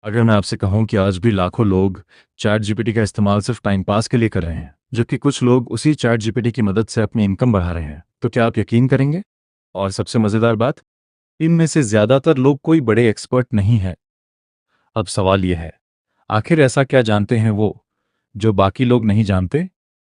अगर मैं आपसे कहूं कि आज भी लाखों लोग चैट जीपीटी का इस्तेमाल सिर्फ टाइम पास के लिए कर रहे हैं, जबकि कुछ लोग उसी चैट जीपीटी की मदद से अपनी इनकम बढ़ा रहे हैं, तो क्या आप यकीन करेंगे? और सबसे मज़ेदार बात, इनमें से ज़्यादातर लोग कोई बड़े एक्सपर्ट नहीं है। अब सवाल यह है, आखिर ऐसा क्या जानते हैं वो जो बाकी लोग नहीं जानते?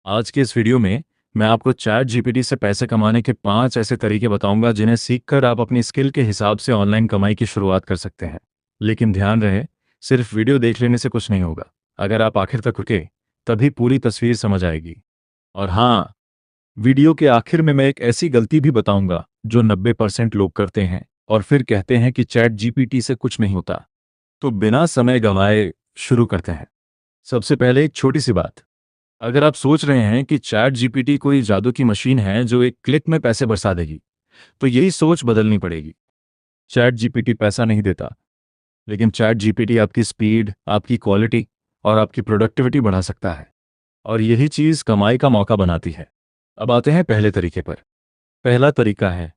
आज के इस वीडियो में मैं आपको चैट जीपीटी से पैसे कमाने के 5 ऐसे तरीके बताऊंगा जिन्हें सीखकर आप अपनी स्किल के हिसाब से ऑनलाइन कमाई की शुरुआत कर सकते हैं। लेकिन ध्यान रहे, सिर्फ वीडियो देख लेने से कुछ नहीं होगा। अगर आप आखिर तक रुके, तभी पूरी तस्वीर समझ आएगी। और हाँ, वीडियो के आखिर में मैं एक ऐसी गलती भी बताऊंगा जो 90% लोग करते हैं और फिर कहते हैं कि चैट जीपीटी से कुछ नहीं होता। तो बिना समय गंवाए शुरू करते हैं। सबसे पहले एक छोटी सी बात, अगर आप सोच रहे हैं कि चैट जीपीटी कोई जादू की मशीन है जो एक क्लिक में पैसे बरसा देगी, तो यही सोच बदलनी पड़ेगी। चैट जीपीटी पैसा नहीं देता, लेकिन चैट जीपीटी आपकी स्पीड, आपकी क्वालिटी और आपकी प्रोडक्टिविटी बढ़ा सकता है। और यही चीज़ कमाई का मौका बनाती है। अब आते हैं पहले तरीके पर। पहला तरीका है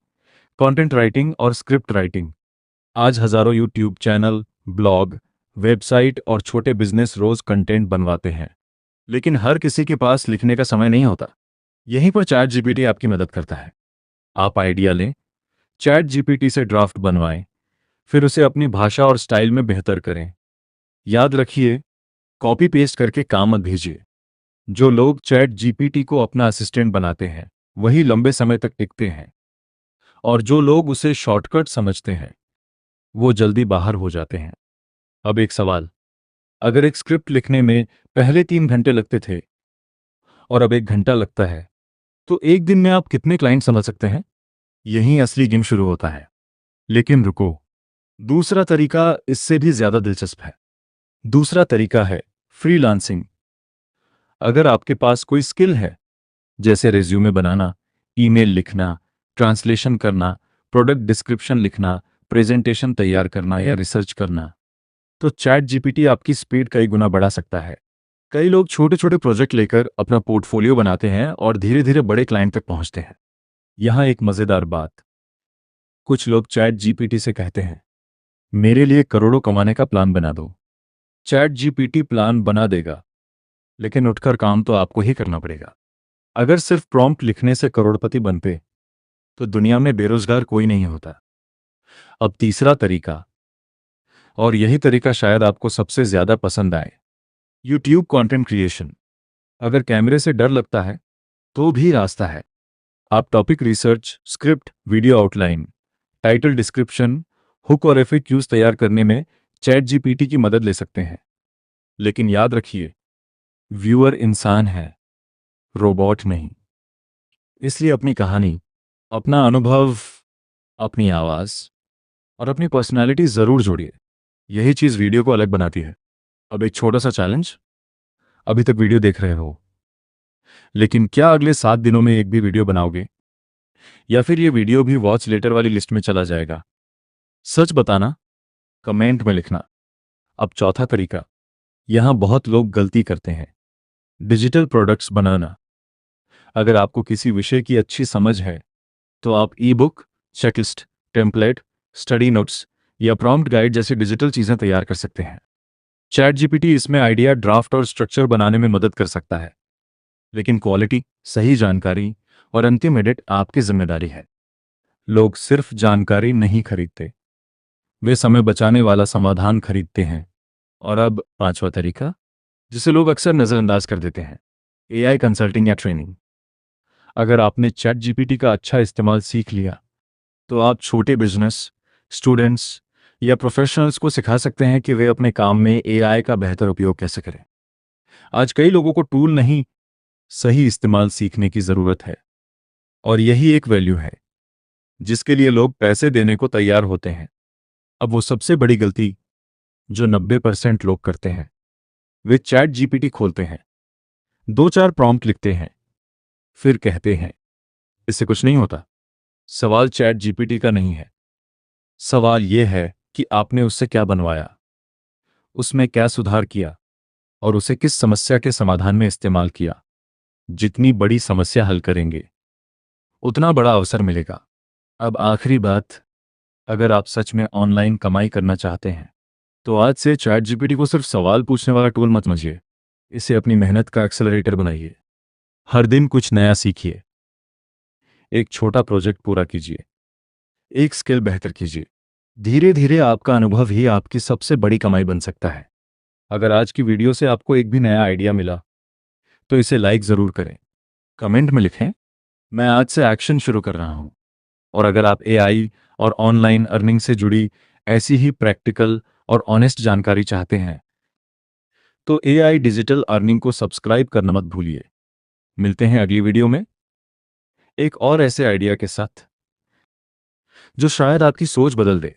कंटेंट राइटिंग और स्क्रिप्ट राइटिंग। आज हजारों यूट्यूब चैनल, ब्लॉग, वेबसाइट और छोटे बिजनेस रोज कंटेंट बनवाते हैं, लेकिन हर किसी के पास लिखने का समय नहीं होता। यहीं पर चैट जीपीटी आपकी मदद करता है। आप आइडिया लें, चैट जीपीटी से ड्राफ्ट बनवाएं, फिर उसे अपनी भाषा और स्टाइल में बेहतर करें। याद रखिए, कॉपी पेस्ट करके काम मत भेजिए। जो लोग चैट जीपीटी को अपना असिस्टेंट बनाते हैं, वही लंबे समय तक टिकते हैं। और जो लोग उसे शॉर्टकट समझते हैं, वो जल्दी बाहर हो जाते हैं। अब एक सवाल, अगर एक स्क्रिप्ट लिखने में पहले 3 घंटे लगते थे और अब 1 घंटा लगता है, तो एक दिन में आप कितने क्लाइंट समझ सकते हैं? यहीं असली गेम शुरू होता है। लेकिन रुको, दूसरा तरीका इससे भी ज्यादा दिलचस्प है। दूसरा तरीका है फ्रीलांसिंग। अगर आपके पास कोई स्किल है, जैसे रिज्यूमे बनाना, ईमेल लिखना, ट्रांसलेशन करना, प्रोडक्ट डिस्क्रिप्शन लिखना, प्रेजेंटेशन तैयार करना या रिसर्च करना, तो चैट जीपीटी आपकी स्पीड कई गुना बढ़ा सकता है। कई लोग छोटे छोटे प्रोजेक्ट लेकर अपना पोर्टफोलियो बनाते हैं और धीरे धीरे बड़े क्लाइंट तक पहुंचते हैं। यहाँ एक मजेदार बात, कुछ लोग चैट जीपीटी से कहते हैं, मेरे लिए करोड़ों कमाने का प्लान बना दो। चैट जीपीटी प्लान बना देगा, लेकिन उठकर काम तो आपको ही करना पड़ेगा। अगर सिर्फ प्रॉम्प्ट लिखने से करोड़पति बनते, तो दुनिया में बेरोजगार कोई नहीं होता। अब तीसरा तरीका, और यही तरीका शायद आपको सबसे ज्यादा पसंद आए, यूट्यूब कंटेंट क्रिएशन। अगर कैमरे से डर लगता है, तो भी रास्ता है। आप topic research, script, video outline, title description, hook और एफएक्यूज तैयार करने में चैट जीपीटी की मदद ले सकते हैं। लेकिन याद रखिए, व्यूअर इंसान है, रोबोट नहीं। इसलिए अपनी कहानी, अपना अनुभव, अपनी आवाज और अपनी पर्सनैलिटी जरूर जोड़िए। यही चीज वीडियो को अलग बनाती है। अब एक छोटा सा चैलेंज, अभी तक वीडियो देख रहे हो, लेकिन क्या अगले 7 दिनों में एक भी वीडियो बनाओगे, या फिर ये वीडियो भी वॉच लेटर वाली लिस्ट में चला जाएगा? सच बताना, कमेंट में लिखना। अब चौथा तरीका, यहां बहुत लोग गलती करते हैं, डिजिटल प्रोडक्ट्स बनाना। अगर आपको किसी विषय की अच्छी समझ है, तो आप ई book, checklist, template, study notes या प्रॉम्प्ट गाइड जैसी डिजिटल चीजें तैयार कर सकते हैं। चैट जीपीटी इसमें आइडिया, ड्राफ्ट और स्ट्रक्चर बनाने में मदद कर सकता है, लेकिन क्वालिटी, सही जानकारी और अंतिम एडिट आपकी जिम्मेदारी है। लोग सिर्फ जानकारी नहीं खरीदते, वे समय बचाने वाला समाधान खरीदते हैं। और अब पांचवा तरीका, जिसे लोग अक्सर नजरअंदाज कर देते हैं, एआई कंसल्टिंग या ट्रेनिंग। अगर आपने चैट जीपीटी का अच्छा इस्तेमाल सीख लिया, तो आप छोटे बिजनेस, स्टूडेंट्स या प्रोफेशनल्स को सिखा सकते हैं कि वे अपने काम में एआई का बेहतर उपयोग कैसे करें। आज कई लोगों को टूल नहीं, सही इस्तेमाल सीखने की जरूरत है। और यही एक वैल्यू है जिसके लिए लोग पैसे देने को तैयार होते हैं। अब वो सबसे बड़ी गलती जो 90% लोग करते हैं, वे चैट जीपीटी खोलते हैं, 2-4 प्रॉम्प्ट लिखते हैं, फिर कहते हैं इससे कुछ नहीं होता। सवाल चैट जीपीटी का नहीं है, सवाल यह है कि आपने उससे क्या बनवाया, उसमें क्या सुधार किया और उसे किस समस्या के समाधान में इस्तेमाल किया। जितनी बड़ी समस्या हल करेंगे, उतना बड़ा अवसर मिलेगा। अब आखिरी बात, अगर आप सच में ऑनलाइन कमाई करना चाहते हैं, तो आज से चैट जीपीटी को सिर्फ सवाल पूछने वाला टूल मत समझिए, इसे अपनी मेहनत का एक्सेलरेटर बनाइए। हर दिन कुछ नया सीखिए, एक छोटा प्रोजेक्ट पूरा कीजिए, एक स्किल बेहतर कीजिए। धीरे धीरे आपका अनुभव ही आपकी सबसे बड़ी कमाई बन सकता है। अगर आज की वीडियो से आपको एक भी नया आइडिया मिला तो इसे लाइक ज़रूर करें, कमेंट में लिखें, मैं आज से एक्शन शुरू कर रहा हूं। और अगर आप एआई और ऑनलाइन अर्निंग से जुड़ी ऐसी ही प्रैक्टिकल और ऑनेस्ट जानकारी चाहते हैं तो एआई डिजिटल अर्निंग को सब्सक्राइब करना मत भूलिए। मिलते हैं अगली वीडियो में एक और ऐसे आइडिया के साथ जो शायद आपकी सोच बदल दे।